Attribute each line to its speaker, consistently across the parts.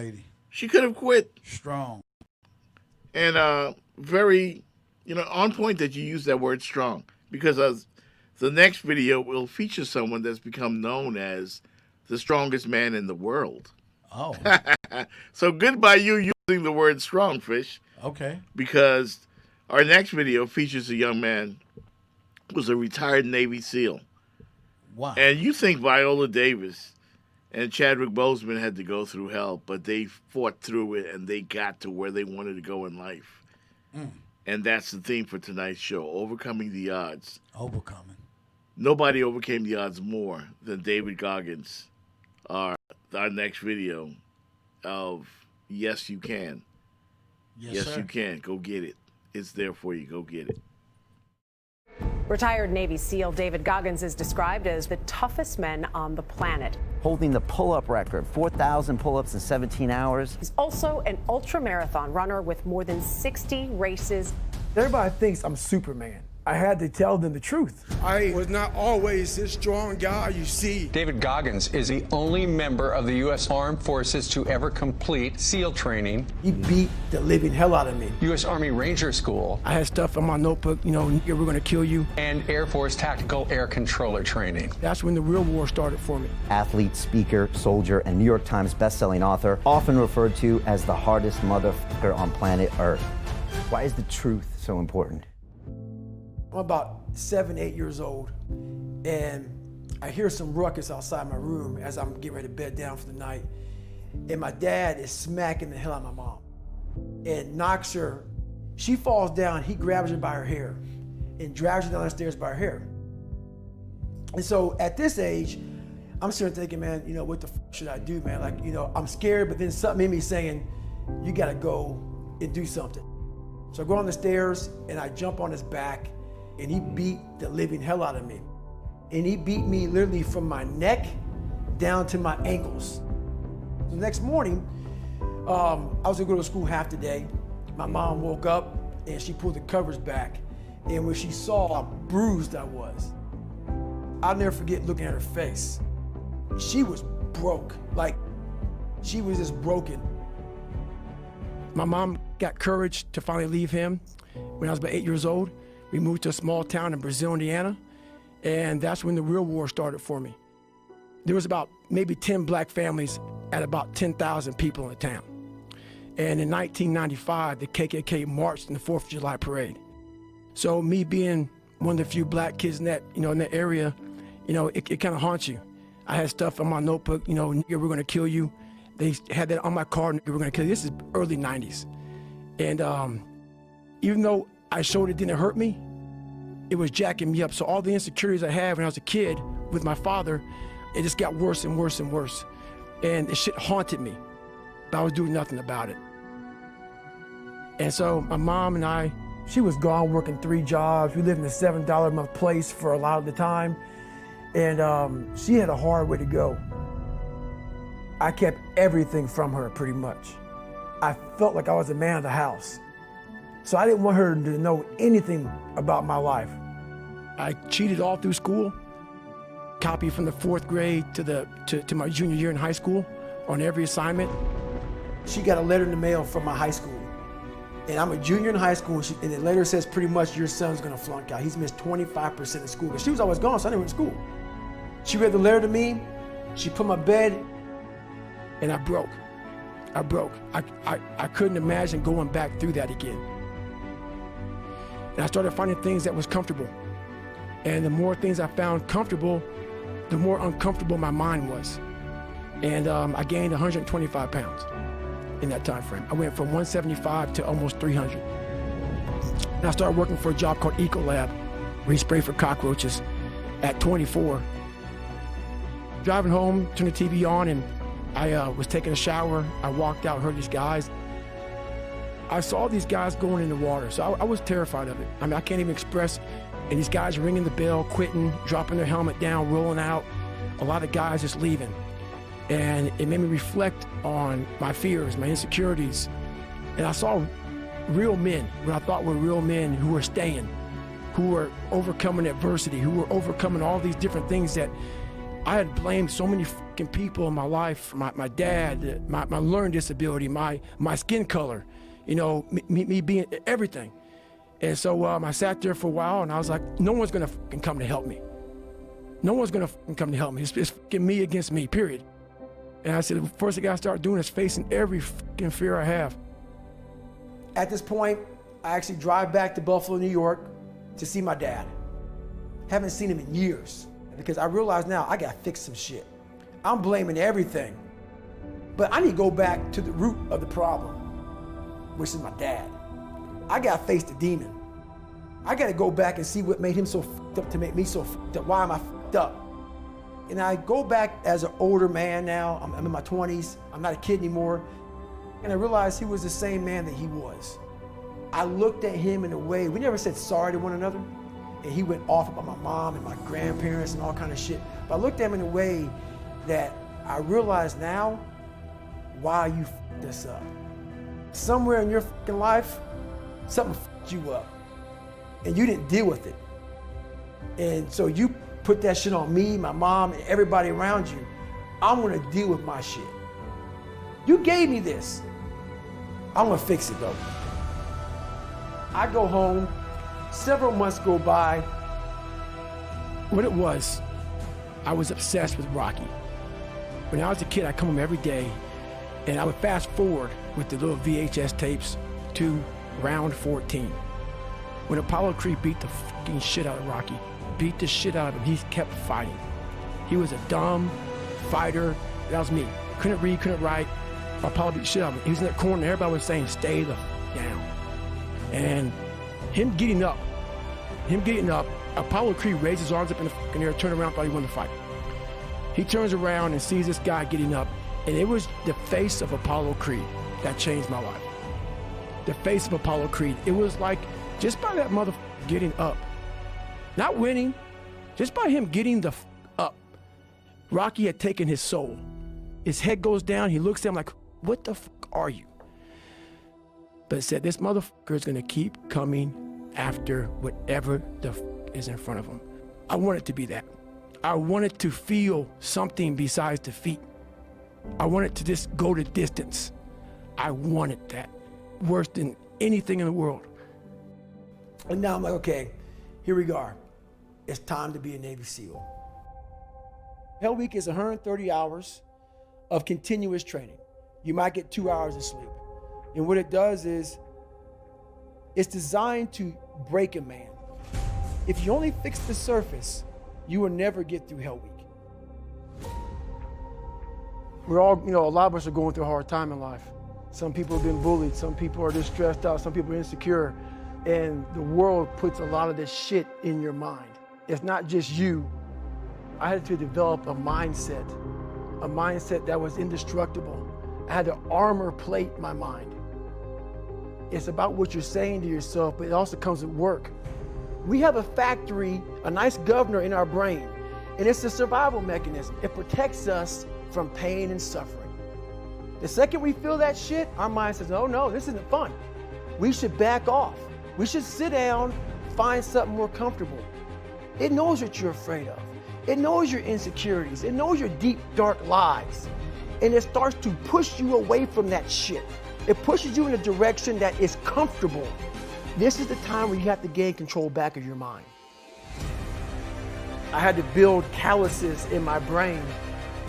Speaker 1: lady.
Speaker 2: She could have quit.
Speaker 1: Strong.
Speaker 2: And very, on point that you use that word strong because the next video will feature someone that's become known as the strongest man in the world.
Speaker 1: Oh.
Speaker 2: So good by you using the word strong, Fish,
Speaker 1: Okay.
Speaker 2: because our next video features a young man who's a retired Navy SEAL.
Speaker 1: Wow.
Speaker 2: And you think Viola Davis and Chadwick Boseman had to go through hell, but they fought through it and they got to where they wanted to go in life. And that's the theme for tonight's show, overcoming the odds.
Speaker 1: Overcoming.
Speaker 2: Nobody overcame the odds more than David Goggins. Our next video of Yes You Can. Yes,
Speaker 1: sir.
Speaker 2: you can. Go get it. It's there for you. Go get it.
Speaker 3: Retired Navy SEAL David Goggins is described as the toughest man on the planet.
Speaker 4: Holding the pull-up record, 4,000 pull-ups in 17 hours.
Speaker 3: He's also an ultra-marathon runner with more than 60 races.
Speaker 5: Everybody thinks I'm Superman. I had to tell them the truth.
Speaker 6: I was not always this strong guy you see.
Speaker 7: David Goggins is the only member of the U.S. Armed Forces to ever complete SEAL training.
Speaker 5: He beat the living hell out of me.
Speaker 7: U.S. Army Ranger School.
Speaker 5: I had stuff in my notebook, we're going to kill you.
Speaker 7: And Air Force Tactical Air Controller training.
Speaker 5: That's when the real war started for me.
Speaker 4: Athlete, speaker, soldier, and New York Times bestselling author, often referred to as the hardest motherfucker on planet Earth. Why is the truth so important?
Speaker 5: I'm about 7, 8 years old, and I hear some ruckus outside my room as I'm getting ready to bed down for the night. And my dad is smacking the hell out of my mom and knocks her. She falls down, he grabs her by her hair and drags her down the stairs by her hair. And so at this age, I'm sitting there thinking, man, what the should I do, man? Like, I'm scared, but then something in me saying, you gotta go and do something. So I go on the stairs and I jump on his back, and he beat the living hell out of me. And he beat me literally from my neck down to my ankles. The next morning, I was gonna go to school half the day. My mom woke up and she pulled the covers back. And when she saw how bruised I was, I'll never forget looking at her face. She was broke, like she was just broken. My mom got courage to finally leave him when I was about 8 years old. We moved to a small town in Brazil, Indiana, and that's when the real war started for me. There was about maybe 10 black families at about 10,000 people in the town. And in 1995, the KKK marched in the 4th of July parade. So me being one of the few black kids in that, in that area, it kind of haunts you. I had stuff on my notebook, we're gonna kill you. They had that on my card, we're gonna kill you. This is early 90s. And even though I showed it didn't hurt me, it was jacking me up. So all the insecurities I had when I was a kid with my father, it just got worse and worse and worse. And the shit haunted me, but I was doing nothing about it. And so my mom and I, she was gone working 3 jobs. We lived in a $7 a month place for a lot of the time. And she had a hard way to go. I kept everything from her pretty much. I felt like I was the man of the house. So I didn't want her to know anything about my life. I cheated all through school, copied from the 4th grade to my junior year in high school on every assignment. She got a letter in the mail from my high school. And I'm a junior in high school, and the letter says pretty much your son's gonna flunk out. He's missed 25% of school. But she was always gone, so I didn't went to school. She read the letter to me, she put my bed, and I broke. I couldn't imagine going back through that again. And I started finding things that was comfortable. And the more things I found comfortable, the more uncomfortable my mind was. And I gained 125 pounds in that time frame. I went from 175 to almost 300. And I started working for a job called Ecolab, where he sprayed for cockroaches at 24. Driving home, turned the TV on, and I was taking a shower. I walked out, heard these guys. I saw these guys going in the water, so I was terrified of it. I mean, I can't even express. And these guys ringing the bell, quitting, dropping their helmet down, rolling out. A lot of guys just leaving. And it made me reflect on my fears, my insecurities. And I saw real men, what I thought were real men who were staying, who were overcoming adversity, who were overcoming all these different things that I had blamed so many fucking people in my life, my dad, my learning disability, my skin color, you know, me being everything. And so I sat there for a while and I was like, no one's gonna fucking come to help me. No one's gonna fucking come to help me. It's fucking me against me, period. And I said, the first thing I gotta start doing is facing every fucking fear I have. At this point, I actually drive back to Buffalo, New York to see my dad. Haven't seen him in years because I realize now I gotta fix some shit. I'm blaming everything, but I need to go back to the root of the problem, which is my dad. I gotta face the demon. I gotta go back and see what made him so fucked up to make me so fucked up. Why am I fucked up? And I go back as an older man now. I'm in my 20s. I'm not a kid anymore. And I realized he was the same man that he was. I looked at him in a way, we never said sorry to one another. And he went off about my mom and my grandparents and all kind of shit. But I looked at him in a way that I realize now why you fucked this up. Somewhere in your fucking life, something fucked you up. And you didn't deal with it. And so you put that shit on me, my mom, and everybody around you. I'm gonna deal with my shit. You gave me this. I'm gonna fix it though. I go home, several months go by. What it was, I was obsessed with Rocky. When I was a kid, I'd come home every day and I would fast forward with the little VHS tapes to round 14. When Apollo Creed beat the fucking shit out of Rocky, beat the shit out of him, he kept fighting. He was a dumb fighter. That was me. Couldn't read, couldn't write. Apollo beat the shit out of him. He was in that corner and everybody was saying, stay the down. And him getting up, Apollo Creed raised his arms up in the fucking air, turned around, thought he won the fight. He turns around and sees this guy getting up, and it was the face of Apollo Creed that changed my life. The face of Apollo Creed. It was like, just by that motherfucker getting up, not winning, just by him getting the up, Rocky had taken his soul. His head goes down, he looks at him like, what the fuck are you? But it said, this motherfucker is gonna keep coming after whatever the fuck is in front of him. I wanted to be that. I wanted to feel something besides defeat. I wanted to just go the distance. I wanted that worse than anything in the world. And now I'm like, okay, here we go. It's time to be a Navy SEAL. Hell Week is 130 hours of continuous training. You might get 2 hours of sleep. And what it does is, it's designed to break a man. If you only fix the surface, you will never get through Hell Week. We're all, a lot of us are going through a hard time in life. Some people have been bullied, some people are just stressed out, some people are insecure. And the world puts a lot of this shit in your mind. It's not just you. I had to develop a mindset that was indestructible. I had to armor plate my mind. It's about what you're saying to yourself, but it also comes with work. We have a factory, a nice governor in our brain, and it's a survival mechanism. It protects us from pain and suffering. The second we feel that shit, our mind says, oh no, this isn't fun. We should back off. We should sit down, find something more comfortable. It knows what you're afraid of. It knows your insecurities. It knows your deep, dark lies. And it starts to push you away from that shit. It pushes you in a direction that is comfortable. This is the time where you have to gain control back of your mind. I had to build calluses in my brain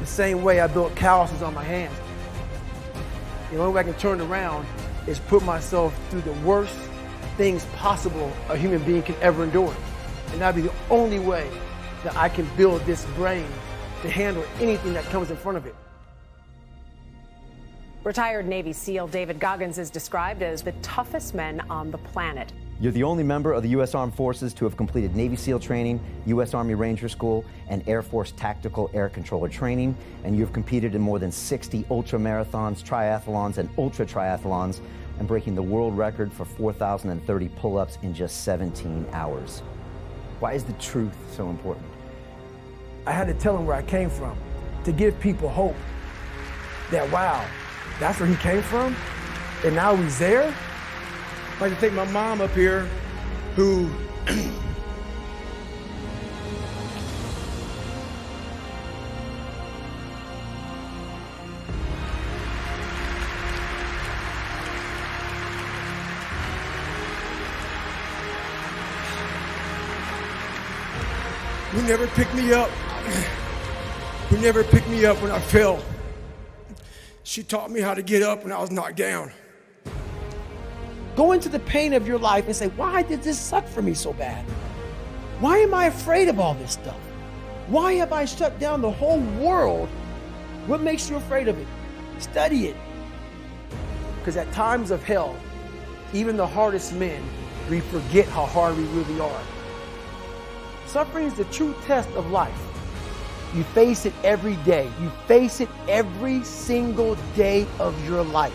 Speaker 5: the same way I built calluses on my hands. The only way I can turn around is put myself through the worst things possible a human being can ever endure. And that'd be the only way that I can build this brain to handle anything that comes in front of it.
Speaker 3: Retired Navy SEAL David Goggins is described as the toughest men on the planet.
Speaker 4: You're the only member of the U.S. Armed Forces to have completed Navy SEAL training, U.S. Army Ranger School, and Air Force Tactical Air Controller training, and you've competed in more than 60 ultramarathons, triathlons, and ultra triathlons, and breaking the world record for 4,030 pull-ups in just 17 hours. Why is the truth so important?
Speaker 5: I had to tell them where I came from, to give people hope that, wow, that's where he came from, and now he's there.
Speaker 6: I'd like to take my mom up here, who who never picked me up, who never picked me up when I fell. She taught me how to get up when I was knocked down.
Speaker 5: Go into the pain of your life and say, why did this suck for me so bad? Why am I afraid of all this stuff? Why have I shut down the whole world? What makes you afraid of it? Study it. Because at times of hell, even the hardest men, we forget how hard we really are. Suffering is the true test of life. You face it every day. You face it every single day of your life.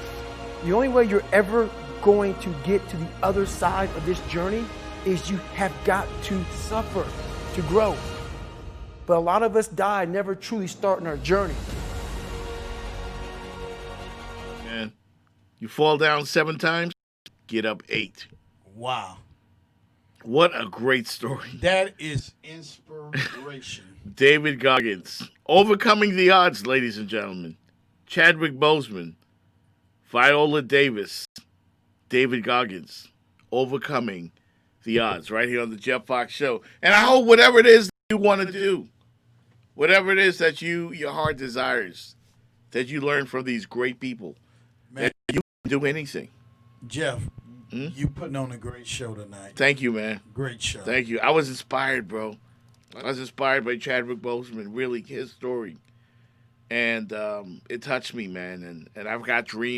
Speaker 5: The only way you're ever going to get to the other side of this journey is you have got to suffer to grow. But a lot of us die never truly starting our journey.
Speaker 2: Man, you fall down 7 times, get up 8.
Speaker 1: Wow.
Speaker 2: What a great story.
Speaker 1: That is inspiration.
Speaker 2: David Goggins. Overcoming the odds, ladies and gentlemen. Chadwick Boseman. Viola Davis. David Goggins. Overcoming the odds. Right here on the Jeff Fox Show. And I hope whatever it is that you want to do, whatever it is that your heart desires, that you learn from these great people,
Speaker 1: Man,
Speaker 2: that you can do anything.
Speaker 1: Jeff, you putting on a great show tonight.
Speaker 2: Thank you, man.
Speaker 1: Great show.
Speaker 2: Thank you. I was inspired, bro. I was inspired by Chadwick Boseman, really, his story. And it touched me, man. And I've got dreams.